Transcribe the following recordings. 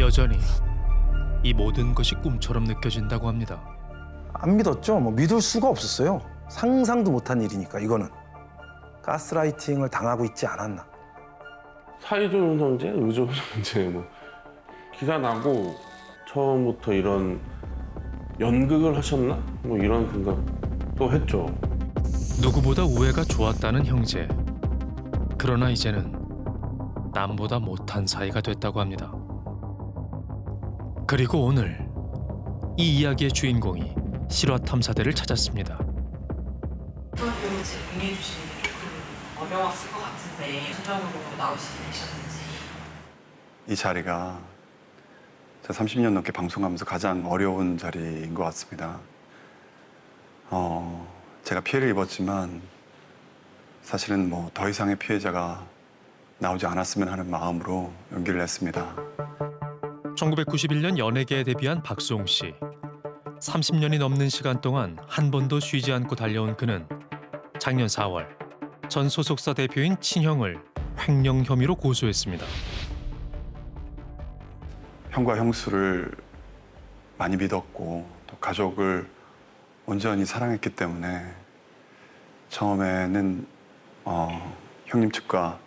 여전히 이 모든 것이 꿈처럼 느껴진다고 합니다. 안 믿었죠. 뭐 믿을 수가 없었어요. 상상도 못한 일이니까 이거는. 가스라이팅을 당하고 있지 않았나. 사회적 형제, 의존 형제 뭐 기사 나고 처음부터 이런 연극을 하셨나? 뭐 이런 생각도 했죠. 누구보다 우애가 좋았다는 형제. 그러나 이제는 남보다 못한 사이가 됐다고 합니다. 그리고 오늘 이 이야기의 주인공이 실화탐사대를 찾았습니다. 프로그램을 공유해 주시는 게 조금 어려웠을 것 같은데 현장으로 나오시게 되셨는지. 이 자리가 제가 30년 넘게 방송하면서 가장 어려운 자리인 것 같습니다. 제가 피해를 입었지만 사실은 뭐 더 이상의 피해자가 나오지 않았으면 하는 마음으로 용기를 냈습니다. 1991년 연예계에 데뷔한 박수홍 씨. 30년이 넘는 시간 동안 한 번도 쉬지 않고 달려온 그는 작년 4월 전 소속사 대표인 친형을 횡령 혐의로 고소했습니다. 형과 형수를 많이 믿었고 또 가족을 온전히 사랑했기 때문에 처음에는 형님 측과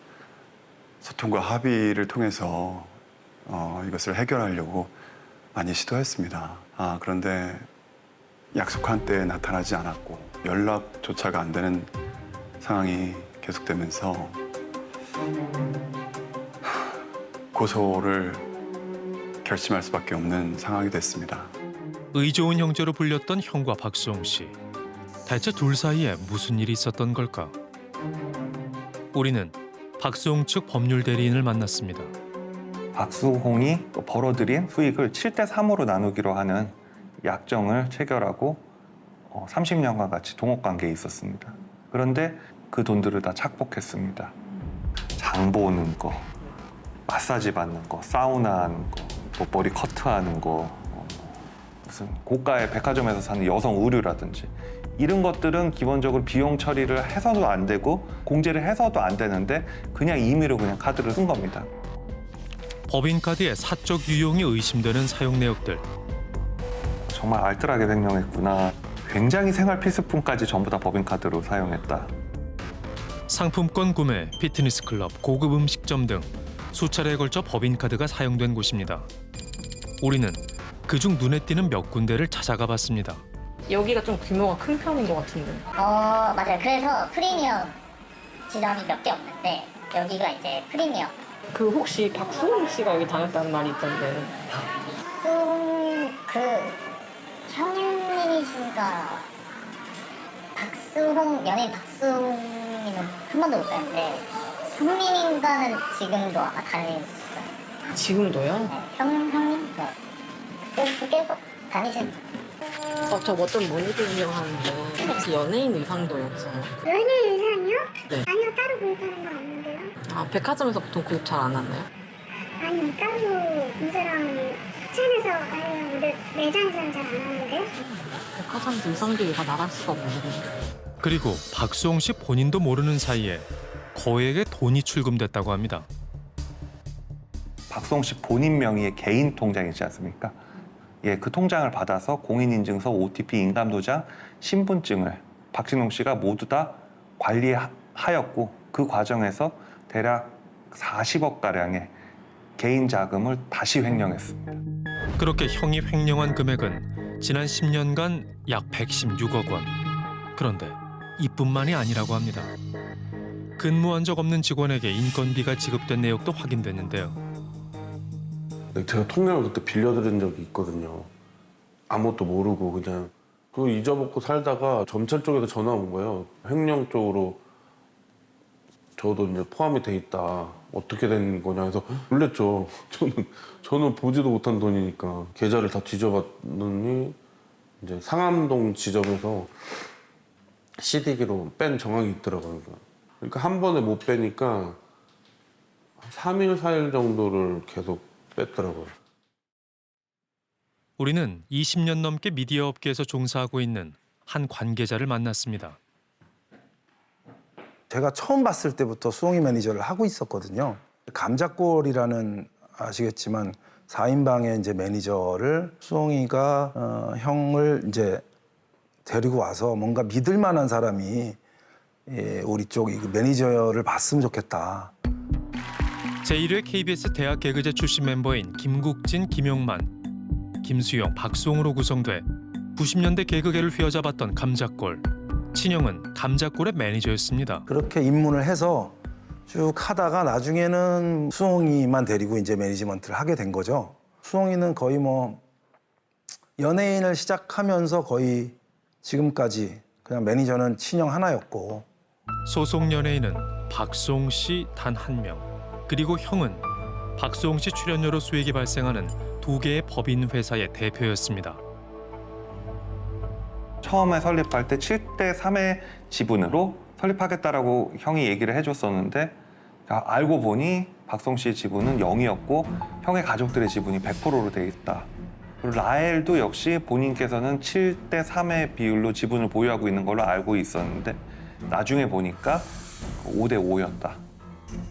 소통과 합의를 통해서 이것을 해결하려고 많이 시도했습니다. 그런데 약속한 때에 나타나지 않았고 연락조차가 안 되는 상황이 계속되면서 고소를 결심할 수밖에 없는 상황이 됐습니다. 의 좋은 형제로 불렸던 형과 박수홍 씨. 대체 둘 사이에 무슨 일이 있었던 걸까? 우리는 박수홍 측 법률 대리인을 만났습니다. 박수홍이 벌어들인 수익을 7대3으로 나누기로 하는 약정을 체결하고 30년간 같이 동업관계에 있었습니다. 그런데 그 돈들을 다 착복했습니다. 장 보는 거, 마사지 받는 거, 사우나 하는 거, 또 머리 커트하는 거, 무슨 고가의 백화점에서 사는 여성 의류라든지 이런 것들은 기본적으로 비용 처리를 해서도 안 되고 공제를 해서도 안 되는데 그냥 임의로 그냥 카드를 쓴 겁니다. 법인카드의 사적 유용이 의심되는 사용 내역들. 정말 알뜰하게 횡령했구나. 굉장히 생활 필수품까지 전부 다 법인카드로 사용했다. 상품권 구매, 피트니스 클럽, 고급 음식점 등 수차례에 걸쳐 법인카드가 사용된 곳입니다. 우리는 그중 눈에 띄는 몇 군데를 찾아가 봤습니다. 여기가 좀 규모가 큰 편인 것 같은데. 맞아요. 그래서 프리미엄 지점이 몇 개 없는데 여기가 이제 프리미엄. 그 혹시 박수홍 씨가 여기 다녔다는 말이 있던데. 형님이신가 연예인 박수홍님은 한 번도 못 뵀는데 형님인가는 지금도 아마 다니고 있어요. 지금도요? 네, 형님? 네. 계속 다니시는. 저 어떤 모니터 운영하는데 혹시 연예인 의상도 여기서? 연예인 의상이요? 네. 아니요, 따로 구입하는 건 없는데요. 백화점에서 보통 구입 잘 안 하나요? 아니요, 따로 인사랑 추천해서 아니면 매장에서는 잘 안 하는데. 백화점에서 의상 비교가 나갈 수가 없는데. 그리고 박수홍 씨 본인도 모르는 사이에 거액의 돈이 출금됐다고 합니다. 박수홍 씨 본인 명의의 개인 통장이 있지 않습니까? 그 통장을 받아서 공인인증서, OTP, 인감도장, 신분증을 박진홍 씨가 모두 다 관리하였고 그 과정에서 대략 40억 가량의 개인 자금을 다시 횡령했습니다. 그렇게 형이 횡령한 금액은 지난 10년간 약 116억 원. 그런데 이뿐만이 아니라고 합니다. 근무한 적 없는 직원에게 인건비가 지급된 내역도 확인됐는데요. 제가 통장을 그때 빌려드린 적이 있거든요. 아무것도 모르고 그냥 그거 잊어먹고 살다가 점찰 쪽에서 전화 온 거예요. 횡령 쪽으로 저도 이제 포함이 돼 있다. 어떻게 된 거냐 해서 놀랬죠. 저는 보지도 못한 돈이니까 계좌를 다 뒤져봤더니 이제 상암동 지점에서 CD기로 뺀 정황이 있더라고요. 그러니까 한 번에 못 빼니까 3일, 4일 정도를 계속 뺐더라고요. 우리는 20년 넘게 미디어 업계에서 종사하고 있는 한 관계자를 만났습니다. 제가 처음 봤을 때부터 수홍이 매니저를 하고 있었거든요. 감자골이라는 아시겠지만 4인방의 이제 매니저를 수홍이가 형을 이제 데리고 와서 뭔가 믿을 만한 사람이 우리 쪽 이 매니저를 봤으면 좋겠다. 제1회 KBS 대학 개그제 출신 멤버인 김국진, 김용만, 김수영, 박수홍으로 구성돼 90년대 개그계를 휘어잡았던 감자골. 친형은 감자골의 매니저였습니다. 그렇게 입문을 해서 쭉 하다가 나중에는 수홍이만 데리고 이제 매니지먼트를 하게 된 거죠. 수홍이는 거의 뭐 연예인을 시작하면서 거의 지금까지 그냥 매니저는 친형 하나였고. 소속 연예인은 박수홍 씨 단 한 명. 그리고 형은 박수홍 씨 출연료로 수익이 발생하는 2개의 법인 회사의 대표였습니다. 처음에 설립할 때 7대 3의 지분으로 설립하겠다라고 형이 얘기를 해줬었는데 알고 보니 박수홍 씨의 지분은 0이었고 형의 가족들의 지분이 100%로 돼 있다. 그리고 라엘도 역시 본인께서는 7대 3의 비율로 지분을 보유하고 있는 걸로 알고 있었는데 나중에 보니까 5대 5였다.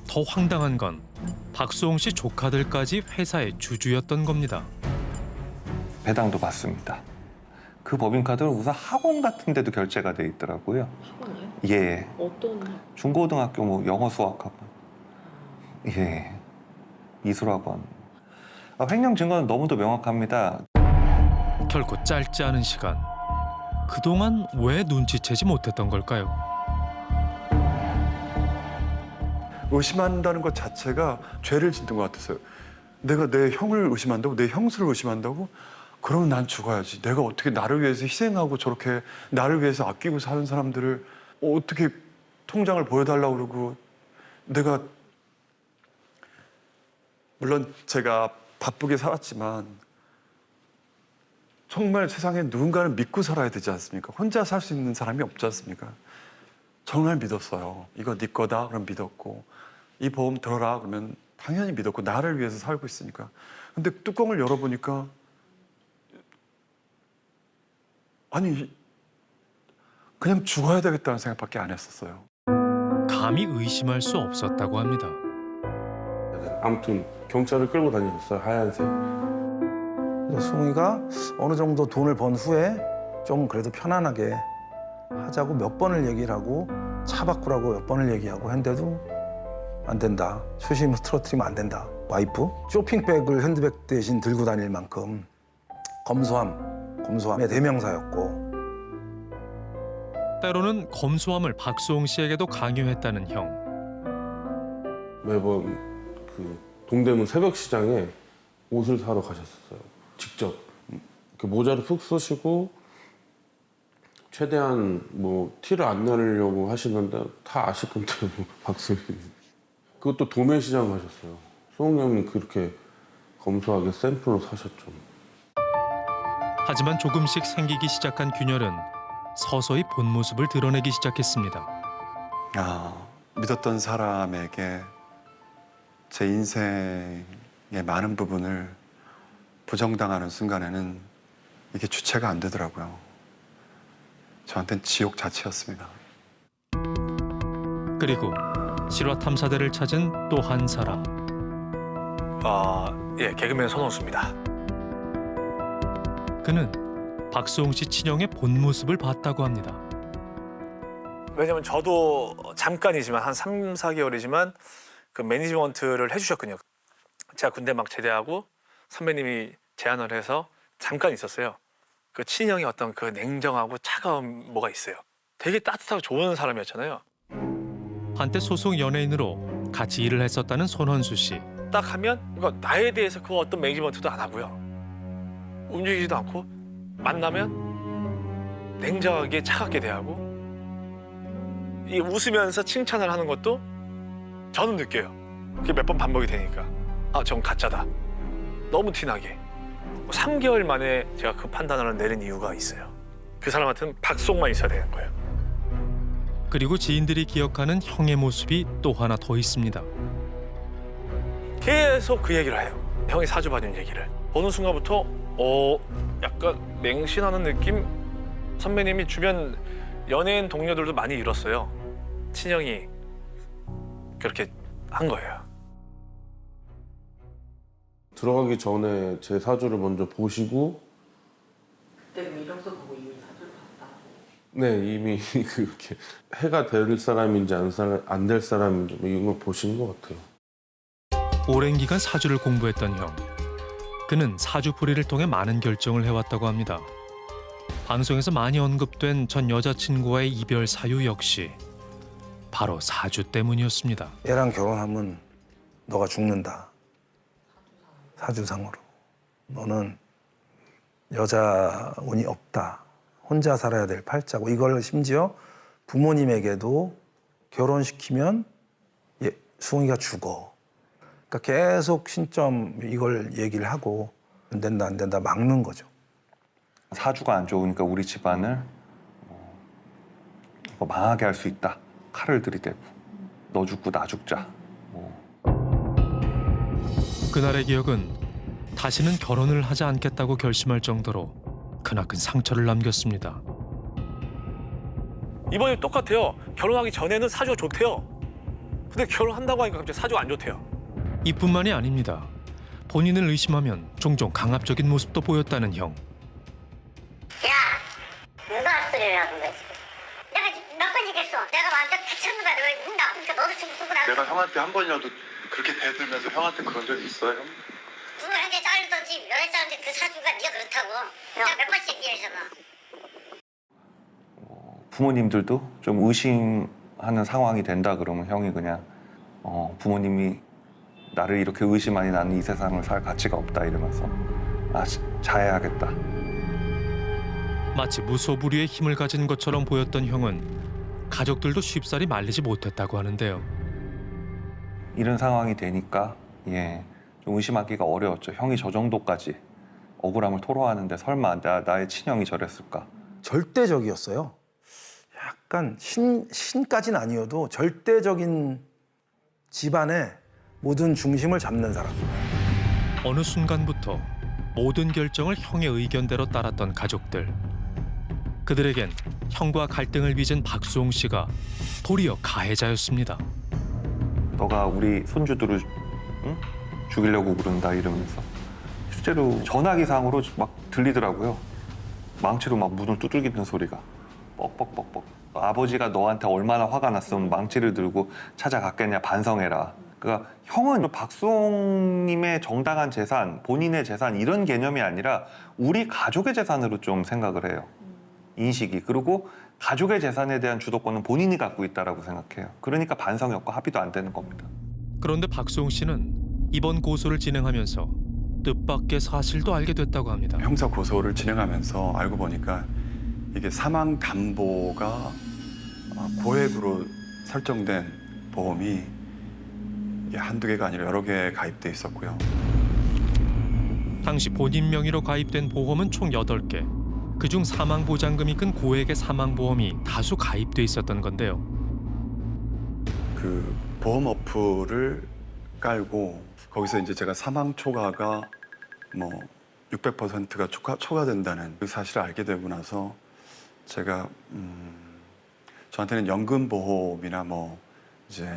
더 황당한 건 박수홍 씨 조카들까지 회사의 주주였던 겁니다. 배당도 받습니다. 그 법인카드는 우선 학원 같은 데도 결제가 돼 있더라고요. 학원이요? 예. 어떤? 중고등학교 뭐 영어 수학학원. 예. 미술학원. 횡령 증거는 너무도 명확합니다. 결코 짧지 않은 시간. 그동안 왜 눈치채지 못했던 걸까요? 의심한다는 것 자체가 죄를 짓는 것 같았어요. 내가 내 형을 의심한다고? 내 형수를 의심한다고? 그러면 난 죽어야지. 내가 어떻게 나를 위해서 희생하고 저렇게 나를 위해서 아끼고 사는 사람들을 어떻게 통장을 보여달라고 그러고 내가 물론 제가 바쁘게 살았지만 정말 세상에 누군가를 믿고 살아야 되지 않습니까? 혼자 살 수 있는 사람이 없지 않습니까? 정말 믿었어요. 이거 네 거다 그럼 믿었고 이 보험 들어라 그러면 당연히 믿었고 나를 위해서 살고 있으니까. 근데 뚜껑을 열어보니까 아니 그냥 죽어야 되겠다는 생각밖에 안 했었어요. 감히 의심할 수 없었다고 합니다. 아무튼 경찰을 끌고 다니셨어요. 하얀색. 그래서 수홍이가 어느 정도 돈을 번 후에 좀 그래도 편안하게 하자고 몇 번을 얘기를 하고 차 바꾸라고 몇 번을 얘기하고 했는데도 안 된다. 수심을 틀어뜨리면 안 된다. 와이프 쇼핑백을 핸드백 대신 들고 다닐 만큼 검소함의 대명사였고. 때로는 검소함을 박수홍 씨에게도 강요했다는 형. 매번 그 동대문 새벽시장에 옷을 사러 가셨었어요. 직접. 그 모자를 푹 쓰시고 최대한 뭐 티를 안 내려고 하시는데 다 아실 건데 뭐 박수홍. 그것도 도매시장 가셨어요. 수홍 형이 그렇게 검소하게 샘플로 사셨죠. 하지만 조금씩 생기기 시작한 균열은 서서히 본 모습을 드러내기 시작했습니다. 믿었던 사람에게 제 인생의 많은 부분을 부정당하는 순간에는 이게 주체가 안 되더라고요. 저한테는 지옥 자체였습니다. 그리고 실화 탐사대를 찾은 또 한 사람. 예, 개그맨 손원수입니다. 그는 박수홍 씨 친형의 본 모습을 봤다고 합니다. 왜냐면 저도 잠깐이지만 한 3, 4개월이지만 그 매니지먼트를 해주셨거든요. 제가 군대 막 제대하고 선배님이 제안을 해서 잠깐 있었어요. 그 친형의 어떤 그 냉정하고 차가운 뭐가 있어요. 되게 따뜻하고 좋은 사람이었잖아요. 한때 소속 연예인으로 같이 일을 했었다는 손헌수 씨. 딱 하면 그러니까 나에 대해서 그 어떤 매니지먼트도 안 하고요. 움직이지도 않고 만나면 냉정하게 차갑게 대하고 이 웃으면서 칭찬을 하는 것도 저는 느껴요. 그게 몇 번 반복이 되니까 전 가짜다. 너무 티나게. 3개월 만에 제가 그 판단을 내린 이유가 있어요. 그 사람한테는 박수홍만 있어야 되는 거예요. 그리고 지인들이 기억하는 형의 모습이 또 하나 더 있습니다. 계속 그 얘기를 해요. 형이 사주받은 얘기를. 어느 순간부터 약간 맹신하는 느낌? 선배님이 주변 연예인 동료들도 많이 잃었어요. 친형이 그렇게 한 거예요. 들어가기 전에 제 사주를 먼저 보시고 그때 이력서 보고 이미 사주를 봤다. 네 이미 그렇게 해가 될 사람인지 안 될 사람인지 뭐 이런 걸 보시는 것 같아요. 오랜 기간 사주를 공부했던 형. 그는 사주풀이를 통해 많은 결정을 해왔다고 합니다. 방송에서 많이 언급된 전 여자친구와의 이별 사유 역시 바로 사주 때문이었습니다. 얘랑 결혼하면 너가 죽는다. 사주상으로. 너는 여자 운이 없다. 혼자 살아야 될 팔자고. 이걸 심지어 부모님에게도 결혼시키면 수홍이가 죽어. 그러니까 계속 신점 이걸 얘기를 하고 안 된다 막는 거죠. 사주가 안 좋으니까 우리 집안을 망하게 할 수 있다. 칼을 들이대고 너 죽고 나 죽자. 그날의 기억은 다시는 결혼을 하지 않겠다고 결심할 정도로 크나큰 상처를 남겼습니다. 이번에 똑같아요. 결혼하기 전에는 사주가 좋대요. 근데 결혼한다고 하니까 갑자기 사주가 안 좋대요. 이뿐만이 아닙니다. 본인을 의심하면 종종 강압적인 모습도 보였다는 형. 야, 누가 헛소리를 하는 거야 지금? 내가 몇 번 얘기했어. 내가 완전 귀찮은 거야. 너 나쁘니까 너도 지금 쓰고 나도. 내가 형한테 한 번이라도 그렇게 대들면서 형한테 그런 적이 있어요? 누구한테 자르든지 연애 자는데 그 사주가 네가 그렇다고. 내가 몇 번씩 얘기했잖아. 부모님들도 좀 의심하는 상황이 된다 그러면 형이 그냥 부모님이 나를 이렇게 의심하니 나는 이 세상을 살 가치가 없다 이러면서 자해야겠다. 마치 무소불위의 힘을 가진 것처럼 보였던 형은 가족들도 쉽사리 말리지 못했다고 하는데요. 이런 상황이 되니까 좀 의심하기가 어려웠죠. 형이 저 정도까지 억울함을 토로하는데 설마 나의 친형이 저랬을까? 절대적이었어요. 약간 신까지는 아니어도 절대적인 집안의 모든 중심을 잡는 사람. 어느 순간부터 모든 결정을 형의 의견대로 따랐던 가족들. 그들에겐 형과 갈등을 빚은 박수홍 씨가 도리어 가해자였습니다. 너가 우리 손주들을 죽이려고 그런다 이러면서 실제로 전화기상으로 막 들리더라고요. 망치로 막 문을 두들기는 소리가 뻑뻑뻑뻑. 아버지가 너한테 얼마나 화가 났으면 망치를 들고 찾아갔겠냐 반성해라. 그러니까 형은 박수홍님의 정당한 재산, 본인의 재산 이런 개념이 아니라 우리 가족의 재산으로 좀 생각을 해요. 인식이. 그리고 가족의 재산에 대한 주도권은 본인이 갖고 있다라고 생각해요. 그러니까 반성이 없고 합의도 안 되는 겁니다. 그런데 박수홍 씨는 이번 고소를 진행하면서 뜻밖의 사실도 알게 됐다고 합니다. 형사 고소를 진행하면서 알고 보니까 이게 사망 담보가 고액으로 설정된 보험이 이게 한두 개가 아니라 여러 개 가입돼 있었고요. 당시 본인 명의로 가입된 보험은 총 8개. 그중 사망보장금이 큰 고액의 사망보험이 다수 가입돼 있었던 건데요. 그 보험 어플을 깔고 거기서 이제 제가 사망 초과가 뭐 600%가 초과된다는 그 사실을 알게 되고 나서 제가 저한테는 연금 보험이나 뭐 이제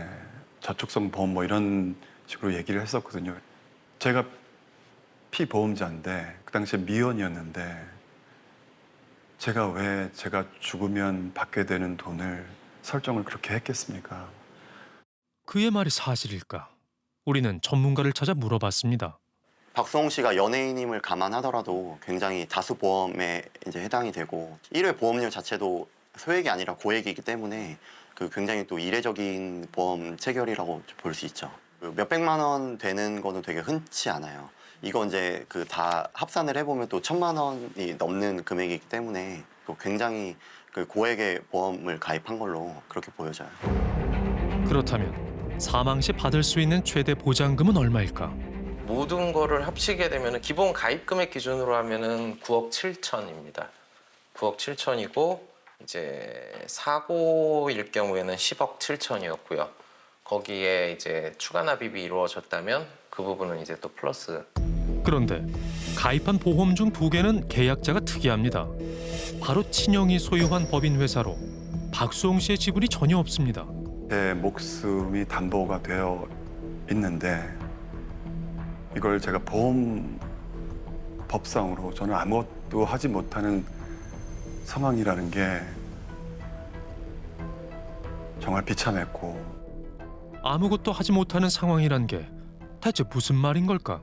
저축성 보험 뭐 이런 식으로 얘기를 했었거든요. 제가 피보험자인데 그 당시에 미혼이었는데 제가 왜 제가 죽으면 받게 되는 돈을 설정을 그렇게 했겠습니까? 그의 말이 사실일까? 우리는 전문가를 찾아 물어봤습니다. 박수홍 씨가 연예인임을 감안하더라도 굉장히 다수 보험에 이제 해당이 되고 1회 보험료 자체도 소액이 아니라 고액이기 때문에 그 굉장히 또 이례적인 보험 체결이라고 볼 수 있죠. 몇백만 원 되는 거는 되게 흔치 않아요. 이거 이제 그 다 합산을 해보면 또 1,000만 원이 넘는 금액이기 때문에 또 굉장히 그 고액의 보험을 가입한 걸로 그렇게 보여져요. 그렇다면 사망 시 받을 수 있는 최대 보장금은 얼마일까? 모든 거를 합치게 되면 기본 가입 금액 기준으로 하면은 9억 7천입니다. 9억 7천이고 이제 사고일 경우에는 10억 7천이었고요. 거기에 이제 추가 납입이 이루어졌다면 그 부분은 이제 또 플러스. 그런데 가입한 보험 중 2개는 계약자가 특이합니다. 바로 친형이 소유한 법인 회사로 박수홍 씨의 지분이 전혀 없습니다. 제 목숨이 담보가 되어 있는데 이걸 제가 법상으로 저는 아무것도 하지 못하는 상황이라는 게 정말 비참했고 아무것도 하지 못하는 상황이란 게 대체 무슨 말인 걸까?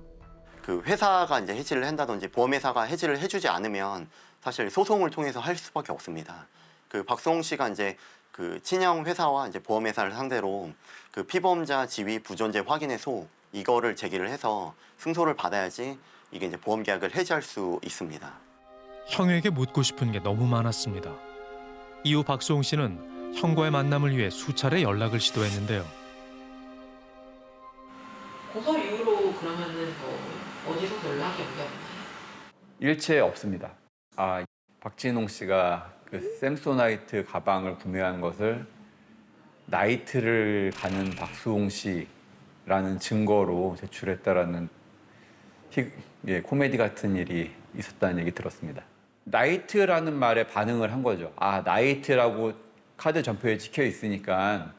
그 회사가 이제 해지를 한다든지 보험회사가 해지를 해주지 않으면 사실 소송을 통해서 할 수밖에 없습니다. 그 박수홍 씨가 이제 그 친형 회사와 이제 보험회사를 상대로 그 피보험자 지위 부존재 확인해서 이거를 제기를 해서 승소를 받아야지 이게 이제 보험 계약을 해지할 수 있습니다. 형에게 묻고 싶은 게 너무 많았습니다. 이후 박수홍 씨는 형과의 만남을 위해 수차례 연락을 시도했는데요. 고소 이후로 그러면은 어디서 연락이 오겠나요? 일체 없습니다. 박진홍 씨가 그 샘소나이트 가방을 구매한 것을 나이트를 가는 박수홍 씨라는 증거로 제출했다라는 코미디 같은 일이 있었다는 얘기 들었습니다. 나이트라는 말에 반응을 한 거죠. 나이트라고 카드 전표에 찍혀 있으니까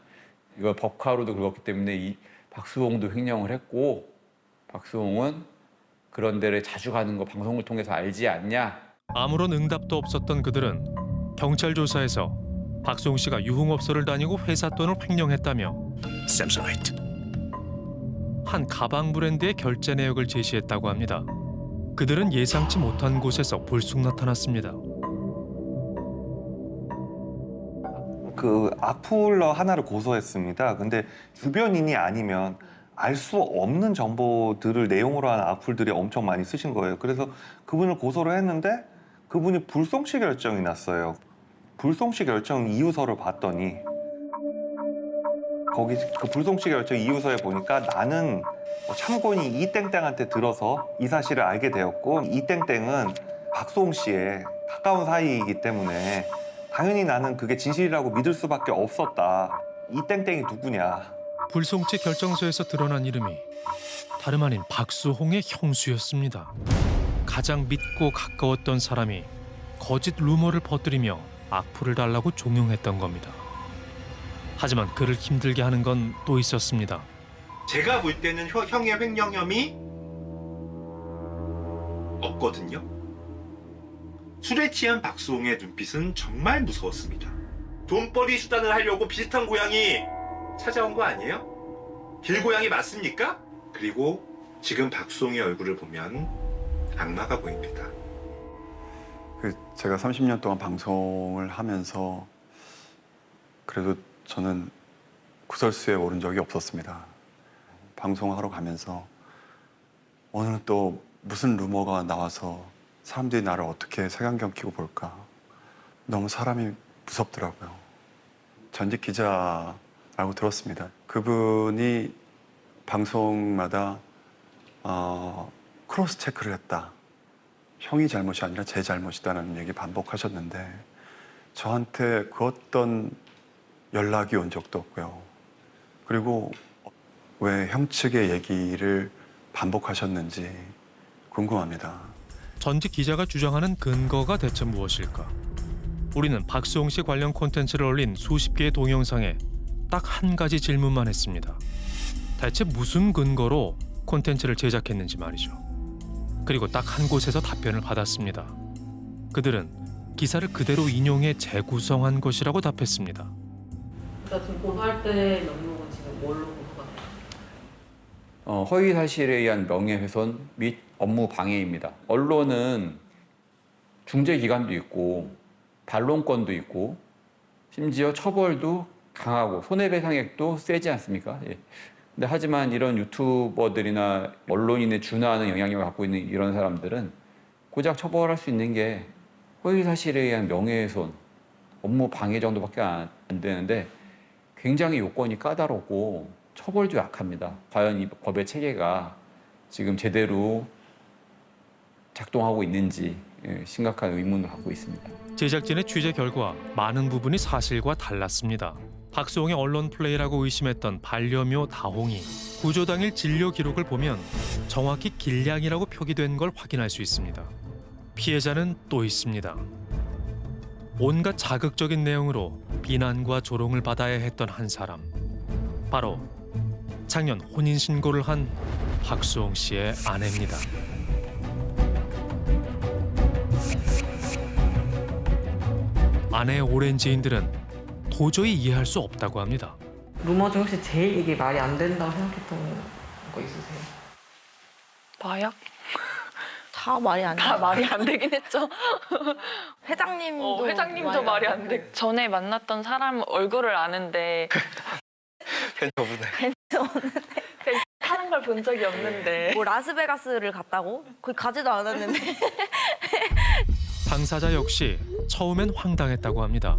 이거 법카로도 그렇기 때문에 이 박수홍도 횡령을 했고 박수홍은 그런 데를 자주 가는 거 방송을 통해서 알지 않냐? 아무런 응답도 없었던 그들은 경찰 조사에서 박수홍 씨가 유흥업소를 다니고 회사 돈을 횡령했다며 샘소나이트 한 가방 브랜드의 결제 내역을 제시했다고 합니다. 그들은 예상치 못한 곳에서 불쑥 나타났습니다. 그 악플러 하나를 고소했습니다. 근데 주변인이 아니면 알 수 없는 정보들을 내용으로 하는 악플들이 엄청 많이 쓰신 거예요. 그래서 그분을 고소를 했는데 그분이 불송치 결정이 났어요. 불송치 결정 이유서를 봤더니 거기 그 불송치 결정 이유서에 보니까 나는 참고인이 이땡땡한테 들어서 이 사실을 알게 되었고 이땡땡은 박수홍 씨의 가까운 사이이기 때문에 당연히 나는 그게 진실이라고 믿을 수밖에 없었다. 이땡땡이 누구냐. 불송치 결정서에서 드러난 이름이 다름 아닌 박수홍의 형수였습니다. 가장 믿고 가까웠던 사람이 거짓 루머를 퍼뜨리며 악플을 달라고 종용했던 겁니다. 하지만 그를 힘들게 하는 건 또 있었습니다. 제가 볼 때는 형의 횡령 혐의 없거든요. 술에 취한 박수홍의 눈빛은 정말 무서웠습니다. 돈벌이 수단을 하려고 비슷한 고양이 찾아온 거 아니에요? 길고양이 맞습니까? 그리고 지금 박수홍의 얼굴을 보면 악마가 보입니다. 제가 30년 동안 방송을 하면서 그래도 저는 구설수에 오른 적이 없었습니다. 방송하러 가면서 오늘은 또 무슨 루머가 나와서 사람들이 나를 어떻게 색안경 끼고 볼까. 너무 사람이 무섭더라고요. 전직 기자라고 들었습니다. 그분이 방송마다 크로스 체크를 했다. 형이 잘못이 아니라 제 잘못이다라는 얘기 반복하셨는데 저한테 그 어떤 연락이 온 적도 없고요. 그리고 왜 형 측의 얘기를 반복하셨는지 궁금합니다. 전직 기자가 주장하는 근거가 대체 무엇일까? 우리는 박수홍 씨 관련 콘텐츠를 올린 수십 개의 동영상에 딱 한 가지 질문만 했습니다. 대체 무슨 근거로 콘텐츠를 제작했는지 말이죠. 그리고 딱 한 곳에서 답변을 받았습니다. 그들은 기사를 그대로 인용해 재구성한 것이라고 답했습니다. 그러니까 지금 고소할 때 명목은 지금 뭘로 고소가 돼요? 허위 사실에 의한 명예훼손 및 업무 방해입니다. 언론은 중재기관도 있고 반론권도 있고 심지어 처벌도 강하고 손해배상액도 세지 않습니까? 예. 근데 하지만 이런 유튜버들이나 언론인에 준하는 영향력을 갖고 있는 이런 사람들은 고작 처벌할 수 있는 게 허위 사실에 의한 명예훼손, 업무 방해 정도밖에 안 되는데 굉장히 요건이 까다롭고 처벌도 약합니다. 과연 이 법의 체계가 지금 제대로 작동하고 있는지 심각한 의문을 갖고 있습니다. 제작진의 취재 결과 많은 부분이 사실과 달랐습니다. 박수홍의 언론 플레이라고 의심했던 반려묘 다홍이 구조 당일 진료 기록을 보면 정확히 길냥이라고 표기된 걸 확인할 수 있습니다. 피해자는 또 있습니다. 온갖 자극적인 내용으로 비난과 조롱을 받아야 했던 한 사람. 바로 작년 혼인 신고를 한 박수홍 씨의 아내입니다. 아내의 오랜 지인들은 도저히 이해할 수 없다고 합니다. 루머 중 혹시 제일 이게 말이 안 된다고 생각했던 거 있으세요? 마약? 다 말이 안 다 말이 안 되긴 했죠. 회장님도 회장님도 말이 안 돼. 전에 만났던 사람 얼굴을 아는데 벤처 없네. 하는 걸 본 적이 없는데. 뭐 라스베가스를 갔다고? 거기 가지도 않았는데. 당사자 역시 처음엔 황당했다고 합니다.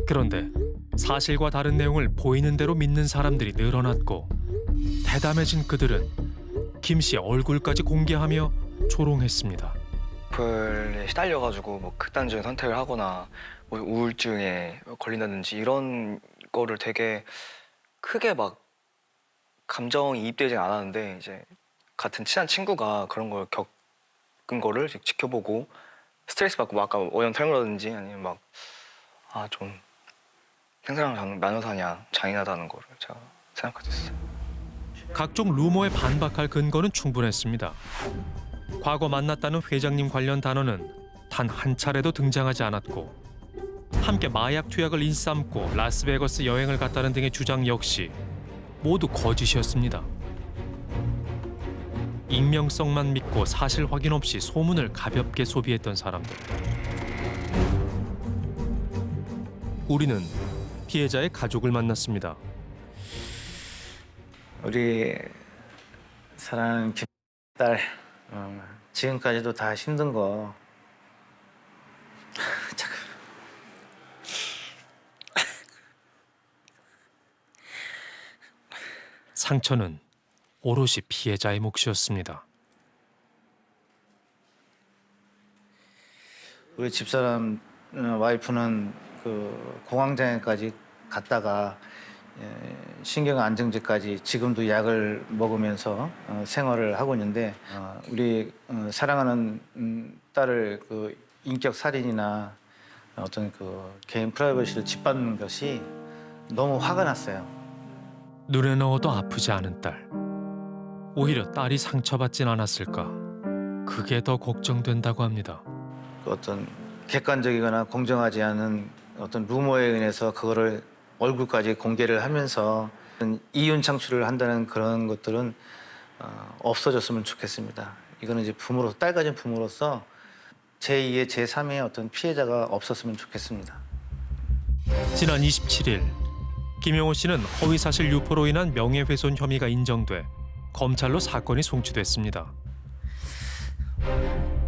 그런데 사실과 다른 내용을 보이는 대로 믿는 사람들이 늘어났고 대담해진 그들은 김 씨의 얼굴까지 공개하며 조롱했습니다. 불에 시달려가지고 뭐 극단적인 선택을 하거나 뭐 우울증에 걸린다든지 이런 거를 되게 크게 막 감정이 이입되진 않았는데 이제 같은 친한 친구가 그런 걸 겪은 거를 지켜보고 스트레스 받고 뭐 아까 오염 탈모라든지 아니면 막 좀 생사랑 나눠 사냐 잔인하다는 거를 제가 생각하고 있어요. 각종 루머에 반박할 근거는 충분했습니다. 과거 만났다는 회장님 관련 단어는 단 한 차례도 등장하지 않았고 함께 마약 투약을 인삼고 라스베거스 여행을 갔다는 등의 주장 역시 모두 거짓이었습니다. 익명성만 믿고 사실 확인 없이 소문을 가볍게 소비했던 사람들. 우리는 피해자의 가족을 만났습니다. 우리 사랑하는 딸, 지금까지도 다 힘든 거 잠깐. 상처는 오롯이 피해자의 몫이었습니다. 우리 집사람 와이프는 그 공황장애까지 갔다가 신경 안정제까지 지금도 약을 먹으면서 생활을 하고 있는데 우리 사랑하는 딸을 그 인격 살인이나 어떤 그 개인 프라이버시를 짓밟는 것이 너무 화가 났어요. 눈에 넣어도 아프지 않은 딸. 오히려 딸이 상처받진 않았을까. 그게 더 걱정된다고 합니다. 그 어떤 객관적이거나 공정하지 않은 어떤 루머에 의해서 그거를 얼굴까지 공개를 하면서 이윤 창출을 한다는 그런 것들은 없어졌으면 좋겠습니다. 이거는 이제 부모로서, 딸 가진 부모로서 제2의 제3의 어떤 피해자가 없었으면 좋겠습니다. 지난 27일 김용호 씨는 허위사실 유포로 인한 명예훼손 혐의가 인정돼 검찰로 사건이 송치됐습니다.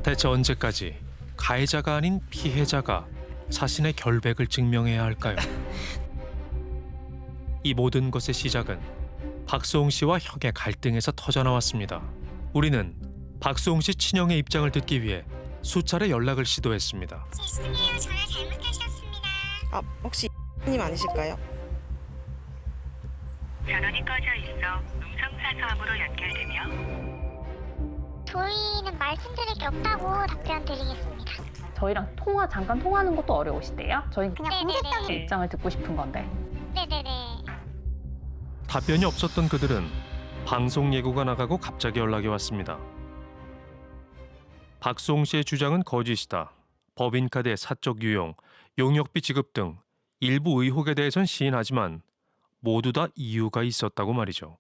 대체 언제까지 가해자가 아닌 피해자가 자신의 결백을 증명해야 할까요? 이 모든 것의 시작은 박수홍 씨와 형의 갈등에서 터져나왔습니다. 우리는 박수홍 씨 친형의 입장을 듣기 위해 수차례 연락을 시도했습니다. 죄송해요. 전화 잘못하셨습니다. 혹시 님 아니실까요? 전원이 꺼져 있어 음성사서함으로 연결되며 저희는 말씀드릴 게 없다고 답변 드리겠습니다. 저희랑 잠깐 통화하는 것도 어려우시대요? 저희 그냥 공식적인 입장을 듣고 싶은 건데. 네네네. 답변이 없었던 그들은 방송 예고가 나가고 갑자기 연락이 왔습니다. 박수홍 씨의 주장은 거짓이다. 법인카드의 사적 유용, 용역비 지급 등 일부 의혹에 대해선 시인하지만 모두 다 이유가 있었다고 말이죠.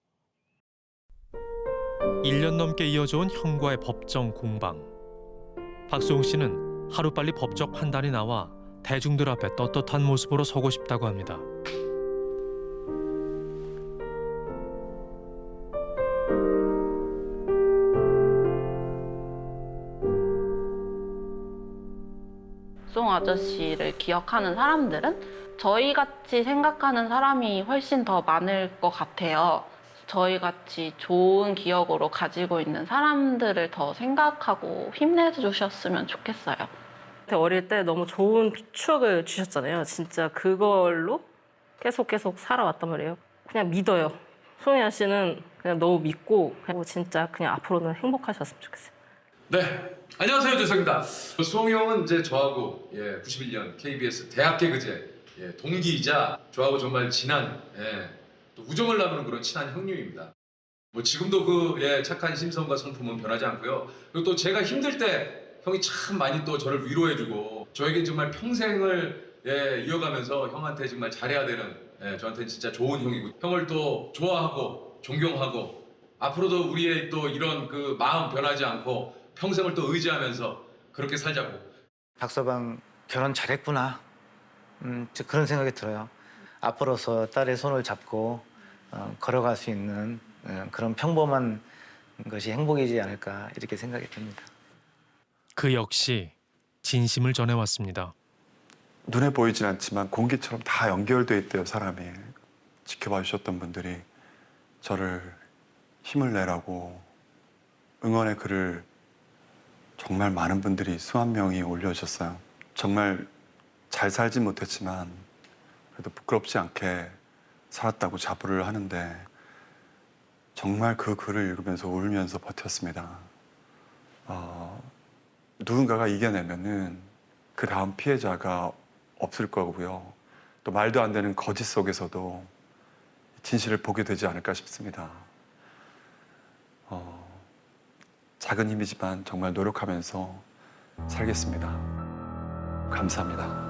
1년 넘게 이어져온 형과의 법정 공방. 박수홍 씨는 하루빨리 법적 판단이 나와 대중들 앞에 떳떳한 모습으로 서고 싶다고 합니다. 송 아저씨를 기억하는 사람들은 저희같이 생각하는 사람이 훨씬 더 많을 것 같아요. 저희같이 좋은 기억으로 가지고 있는 사람들을 더 생각하고 힘내주셨으면 좋겠어요. 어릴 때 너무 좋은 추억을 주셨잖아요. 진짜 그걸로 계속 살아왔단 말이에요. 그냥 믿어요. 송혜연 씨는 그냥 너무 믿고 진짜 그냥 앞으로는 행복하셨으면 좋겠어요. 네, 안녕하세요. 조석입니다. 수홍이 형은 이제 저하고 91년 KBS 대학개그제 동기이자 저하고 정말 친한 또 우정을 나누는 그런 친한 형님입니다. 뭐 지금도 그 착한 심성과 성품은 변하지 않고요. 그리고 또 제가 힘들 때 형이 참 많이 또 저를 위로해주고 저에게 정말 평생을 이어가면서 형한테 정말 잘해야 되는 저한테는 진짜 좋은 형이고 형을 또 좋아하고 존경하고 앞으로도 우리의 또 이런 그 마음 변하지 않고 평생을 또 의지하면서 그렇게 살자고. 박서방 결혼 잘했구나. 그런 생각이 들어요. 앞으로서 딸의 손을 잡고 걸어갈 수 있는 그런 평범한 것이 행복이지 않을까 이렇게 생각이 듭니다. 그 역시 진심을 전해왔습니다. 눈에 보이진 않지만 공기처럼 다 연결돼 있대요, 사람이. 지켜봐 주셨던 분들이 저를 힘을 내라고 응원의 글을 정말 많은 분들이 수만 명이 올려주셨어요. 정말 잘 살진 못했지만 그래도 부끄럽지 않게 살았다고 자부를 하는데 정말 그 글을 읽으면서 울면서 버텼습니다. 누군가가 이겨내면은 그 다음 피해자가 없을 거고요. 또 말도 안 되는 거짓 속에서도 진실을 보게 되지 않을까 싶습니다. 작은 힘이지만 정말 노력하면서 살겠습니다. 감사합니다.